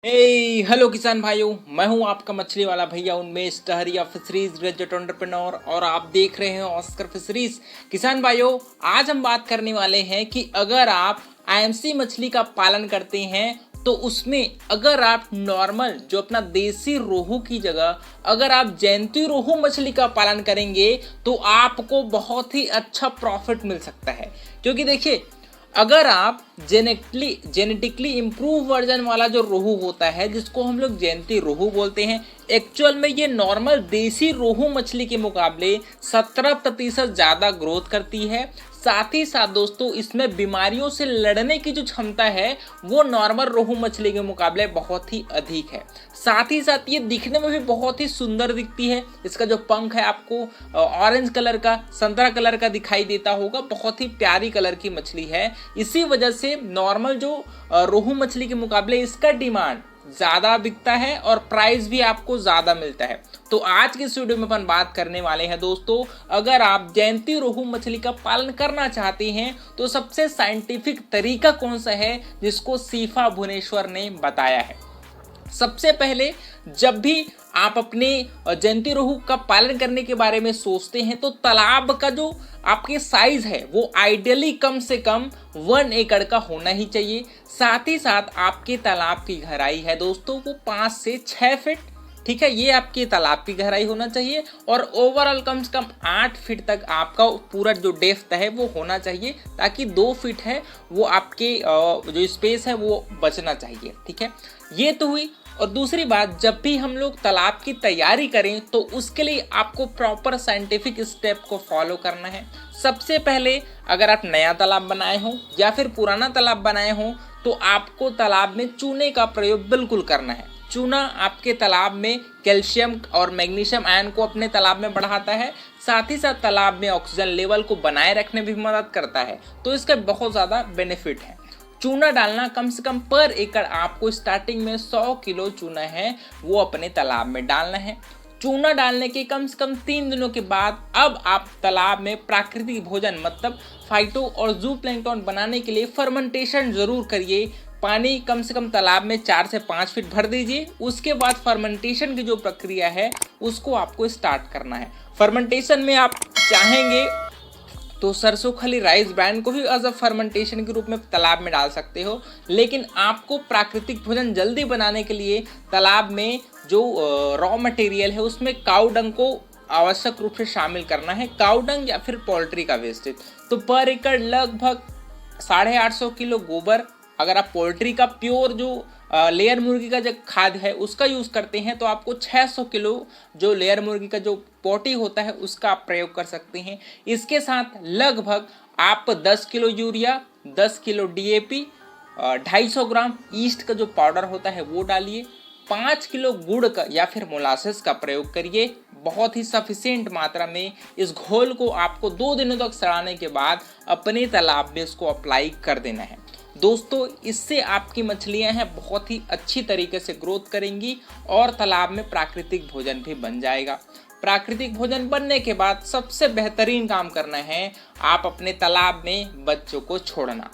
Hello किसान भाइयों, मैं हूं आपका मछली वाला भैया उन्मेष टहरिया फिशरीज ग्रेजुएट एंटरप्रेन्योर और आप देख रहे हैं ऑस्कर फिशरीज। किसान भाइयों, आज हम बात करने वाले हैं कि अगर आप आईएमसी मछली का पालन करते हैं तो उसमें अगर आप नॉर्मल जो अपना देसी रोहू की जगह अगर आप जयंती रोहू मछली का पालन करेंगे तो आपको बहुत ही अच्छा प्रॉफिट मिल सकता है। क्योंकि देखिए, अगर आप जेनेटिकली इम्प्रूव वर्जन वाला जो रोहू होता है जिसको हम लोग जयंती रोहू बोलते हैं, एक्चुअल में ये नॉर्मल देसी रोहू मछली के मुकाबले 17% ज़्यादा ग्रोथ करती है। साथ ही साथ दोस्तों, इसमें बीमारियों से लड़ने की जो क्षमता है वो नॉर्मल रोहू मछली के मुकाबले बहुत ही अधिक है। साथ ही साथ ये दिखने में भी बहुत ही सुंदर दिखती है। इसका जो पंख है आपको ऑरेंज कलर का, संतरा कलर का दिखाई देता होगा। बहुत ही प्यारी कलर की मछली है। इसी वजह से नॉर्मल जो रोहू मछली के मुकाबले इसका डिमांड ज्यादा बिकता है और प्राइस भी आपको ज्यादा मिलता है। तो आज के इस वीडियो में अपन बात करने वाले हैं दोस्तों, अगर आप जयंती रोहू मछली का पालन करना चाहते हैं तो सबसे साइंटिफिक तरीका कौन सा है जिसको सीफा भुवनेश्वर ने बताया है। सबसे पहले, जब भी आप अपने जयंती रोहू का पालन करने के बारे में सोचते हैं तो तालाब का जो आपके साइज है वो आइडियली कम से कम 1 एकड़ का होना ही चाहिए। साथ ही साथ आपके तालाब की गहराई है दोस्तों वो 5 से 6 फीट, ठीक है, ये आपके तालाब की गहराई होना चाहिए। और ओवरऑल कम से कम 8 फीट तक आपका पूरा जो डेप्थ है वो होना चाहिए, ताकि 2 फीट है वो आपके जो स्पेस है वो बचना चाहिए, ठीक है। ये तो हुई। और दूसरी बात, जब भी हम लोग तालाब की तैयारी करें तो उसके लिए आपको प्रॉपर साइंटिफिक स्टेप को फॉलो करना है। सबसे पहले, अगर आप नया तालाब बनाए हो या फिर पुराना तालाब बनाए हो तो आपको तालाब में चूने का प्रयोग बिल्कुल करना है। चूना आपके तालाब में कैल्शियम और मैग्नीशियम आयन को अपने तालाब में बढ़ाता है। साथ ही साथ तालाब में ऑक्सीजन लेवल को बनाए रखने में भी मदद करता है। तो इसका बहुत ज़्यादा बेनिफिट है। चूना डालना कम से कम पर एकड़ आपको स्टार्टिंग में 100 किलो चूना है वो अपने तालाब में डालना है। चूना डालने के कम से कम 3 दिनों के बाद अब आप तालाब में प्राकृतिक भोजन मतलब फाइटो और जू प्लैंकटन बनाने के लिए फर्मेंटेशन जरूर करिए। पानी कम से कम तालाब में 4 से 5 फीट भर दीजिए। उसके बाद फर्मेंटेशन की जो प्रक्रिया है उसको आपको स्टार्ट करना है। फर्मेंटेशन में आप चाहेंगे तो सरसों खली राइस ब्रांड को भी एज अ फर्मेंटेशन के रूप में तालाब में डाल सकते हो। लेकिन आपको प्राकृतिक भोजन जल्दी बनाने के लिए तालाब में जो रॉ मटेरियल है उसमें काऊ डंग को आवश्यक रूप से शामिल करना है। काऊ डंग या फिर पोल्ट्री का वेस्टेज। तो पर एकड़ लगभग 850 किलो गोबर, अगर आप पोल्ट्री का प्योर जो लेयर मुर्गी का जो खाद है उसका यूज़ करते हैं तो आपको 600 किलो जो लेयर मुर्गी का जो पोटी होता है उसका आप प्रयोग कर सकते हैं। इसके साथ लगभग आप 10 किलो यूरिया, 10 किलो डीएपी, 250 ग्राम ईस्ट का जो पाउडर होता है वो डालिए। 5 किलो गुड़ का या फिर मोलासेस का प्रयोग करिए बहुत ही सफिशिएंट मात्रा में। इस घोल को आपको 2 दिनों तक सड़ाने के बाद अपने तालाब में इसको अप्लाई कर देना है। दोस्तों, इससे आपकी मछलियां हैं बहुत ही अच्छी तरीके से ग्रोथ करेंगी और तालाब में प्राकृतिक भोजन भी बन जाएगा। प्राकृतिक भोजन बनने के बाद सबसे बेहतरीन काम करना है, आप अपने तालाब में बच्चों को छोड़ना।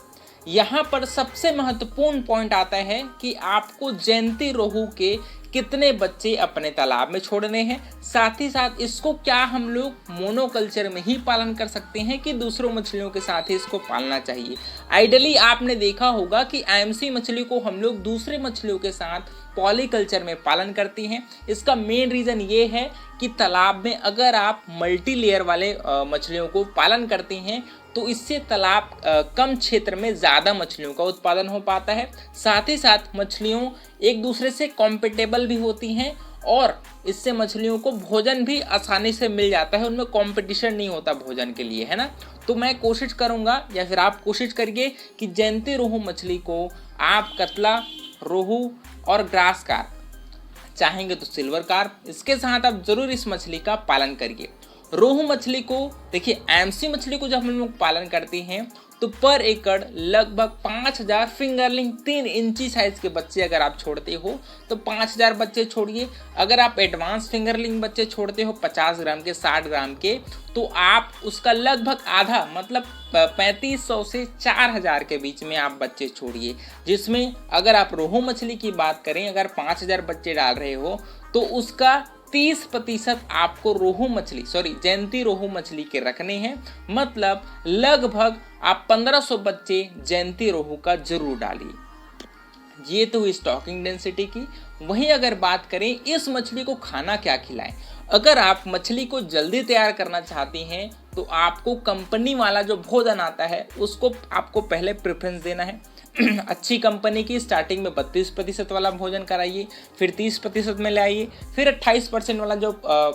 यहाँ पर सबसे महत्वपूर्ण पॉइंट आता है कि आपको जयंती रोहू के कितने बच्चे अपने तालाब में छोड़ने हैं। साथ ही साथ इसको क्या हम लोग मोनोकल्चर में ही पालन कर सकते हैं कि दूसरों मछलियों के साथ ही इसको पालना चाहिए। आइडियली आपने देखा होगा कि आईएमसी मछली को हम लोग दूसरे मछलियों के साथ पॉलीकल्चर में पालन करते हैं। इसका मेन रीज़न ये है कि तालाब में अगर आप मल्टी लेयर वाले मछलियों को पालन करते हैं तो इससे तालाब कम क्षेत्र में ज़्यादा मछलियों का उत्पादन हो पाता है। साथ ही साथ मछलियों एक दूसरे से कॉम्पिटेबल भी होती हैं और इससे मछलियों को भोजन भी आसानी से मिल जाता है। उनमें कंपटीशन नहीं होता भोजन के लिए, है ना। तो मैं कोशिश करूँगा या फिर आप कोशिश करिए कि जयंती रोहू मछली को आप कतला, रोहू और ग्रास कार्प, चाहेंगे तो सिल्वर कार्प, इसके साथ आप जरूर इस मछली का पालन करिए। रोहू मछली को देखिए, आईएमसी मछली को जब हम लोग पालन करते हैं तो तो पर एकड़ लगभग 5000 फिंगरलिंग 3 इंची साइज के बच्चे अगर आप छोड़ते हो तो 5000 बच्चे छोड़िए। अगर आप एडवांस फिंगरलिंग बच्चे छोड़ते हो 50 ग्राम के 60 ग्राम के, तो आप उसका लगभग आधा मतलब 3500 से 4000 के बीच में आप बच्चे छोड़िए। जिसमें अगर आप रोहू मछली की बात करें, अगर 5000 बच्चे डाल रहे हो तो उसका 30% आपको जयंती रोहू मछली के रखने हैं। मतलब लगभग आप 1500 बच्चे जयंती रोहू का जरूर डालिए। ये तो हुई स्टॉकिंग डेंसिटी की। वहीं अगर बात करें इस मछली को खाना क्या खिलाएं, अगर आप मछली को जल्दी तैयार करना चाहती हैं तो आपको कंपनी वाला जो भोजन आता है उसको आपको पहले प्रेफरेंस देना है। अच्छी कंपनी की स्टार्टिंग में 32% वाला भोजन कराइए, फिर 30% में ले आइए, फिर 28% वाला जो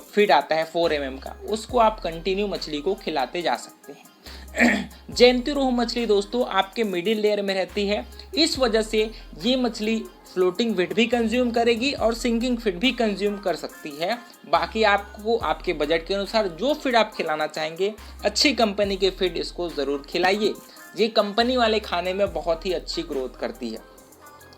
फीड आता है 4 mm का, उसको आप कंटिन्यू मछली को खिलाते जा सकते हैं। जयंती रोहू मछली दोस्तों आपके मिडिल लेयर में रहती है, इस वजह से ये मछली फ्लोटिंग फीड भी कंज्यूम करेगी और सिंकिंग फीड भी कंज्यूम कर सकती है। बाकी आपको आपके बजट के अनुसार जो फीड आप खिलाना चाहेंगे, अच्छी कंपनी के फीड इसको ज़रूर खिलाइए। ये कंपनी वाले खाने में बहुत ही अच्छी ग्रोथ करती है।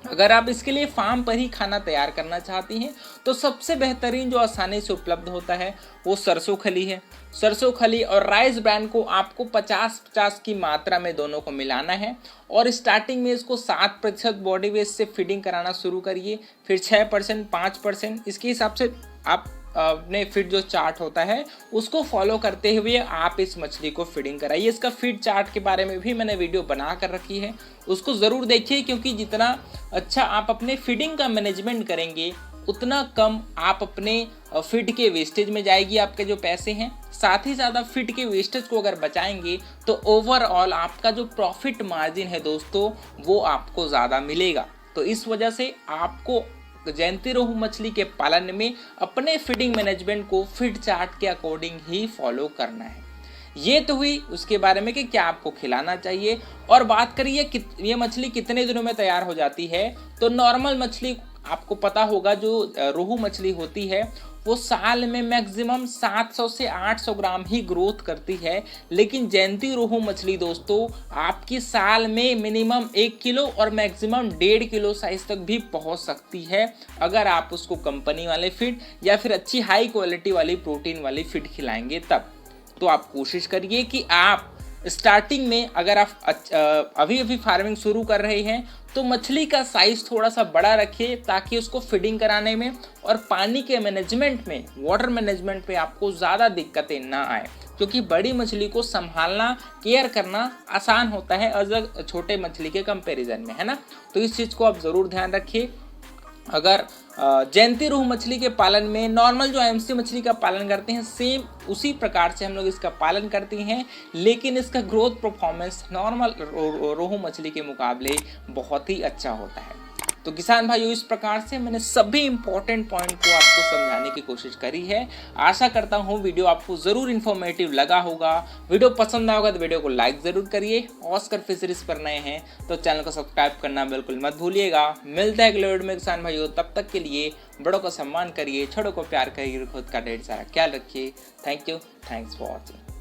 अगर आप इसके लिए फार्म पर ही खाना तैयार करना चाहती हैं तो सबसे बेहतरीन जो आसानी से उपलब्ध होता है वो सरसों खली है। सरसों खली और राइस ब्रांड को आपको 50-50 की मात्रा में दोनों को मिलाना है और स्टार्टिंग में इसको 7% बॉडी वेट से फीडिंग कराना शुरू करिए, फिर 6%, 5%, इसके हिसाब से आप अपने फीड जो चार्ट होता है उसको फॉलो करते हुए आप इस मछली को फीडिंग कराइए। इसका फीड चार्ट के बारे में भी मैंने वीडियो बना कर रखी है, उसको ज़रूर देखिए, क्योंकि जितना अच्छा आप अपने फीडिंग का मैनेजमेंट करेंगे उतना कम आप अपने फीड के वेस्टेज में जाएगी आपके जो पैसे हैं। साथ ही साथ आप फीड के वेस्टेज को अगर बचाएंगे तो ओवरऑल आपका जो प्रॉफिट मार्जिन है दोस्तों वो आपको ज़्यादा मिलेगा। तो इस वजह से आपको जयंती रोहू मछली के पालन में अपने फीडिंग मैनेजमेंट को फीड चार्ट के अकॉर्डिंग ही फॉलो करना है। ये तो हुई उसके बारे में कि क्या आपको खिलाना चाहिए। और बात करिए ये मछली कितने दिनों में तैयार हो जाती है, तो नॉर्मल मछली आपको पता होगा जो रोहू मछली होती है वो साल में मैक्सिमम 700 से 800 ग्राम ही ग्रोथ करती है। लेकिन जयंती रोहू मछली दोस्तों आपकी साल में मिनिमम 1 किलो और मैक्सिमम 1.5 किलो साइज तक भी पहुंच सकती है, अगर आप उसको कंपनी वाले फीड या फिर अच्छी हाई क्वालिटी वाली प्रोटीन वाली फीड खिलाएंगे तब। तो आप कोशिश करिए कि आप स्टार्टिंग में अगर आप अभी फार्मिंग शुरू कर रहे हैं तो मछली का साइज थोड़ा सा बड़ा रखिए, ताकि उसको फीडिंग कराने में और पानी के मैनेजमेंट में, वाटर मैनेजमेंट पे आपको ज़्यादा दिक्कतें ना आए, क्योंकि बड़ी मछली को संभालना, केयर करना आसान होता है अगर छोटे मछली के कंपैरिजन में, है ना। तो इस चीज़ को आप ज़रूर ध्यान रखिए। अगर जयंती रोहू मछली के पालन में नॉर्मल जो एमसी मछली का पालन करते हैं सेम उसी प्रकार से हम लोग इसका पालन करते हैं, लेकिन इसका ग्रोथ परफॉर्मेंस नॉर्मल रोहू मछली के मुकाबले बहुत ही अच्छा होता है। तो किसान भाइयों इस प्रकार से मैंने सभी इंपॉर्टेंट पॉइंट को आपको समझाने की कोशिश करी है। आशा करता हूँ वीडियो आपको ज़रूर इन्फॉर्मेटिव लगा होगा। वीडियो पसंद आया होगा तो वीडियो को लाइक ज़रूर करिए। ऑस्कर फिशरीज पर नए हैं तो चैनल को सब्सक्राइब करना बिल्कुल मत भूलिएगा। मिलता है अगले वीडियो में किसान भाइयों, तब तक के लिए बड़ों का सम्मान करिए, छोटों को प्यार करिए, खुद का ढेर सारा ख्याल रखिए। Thank you, thanks for watching.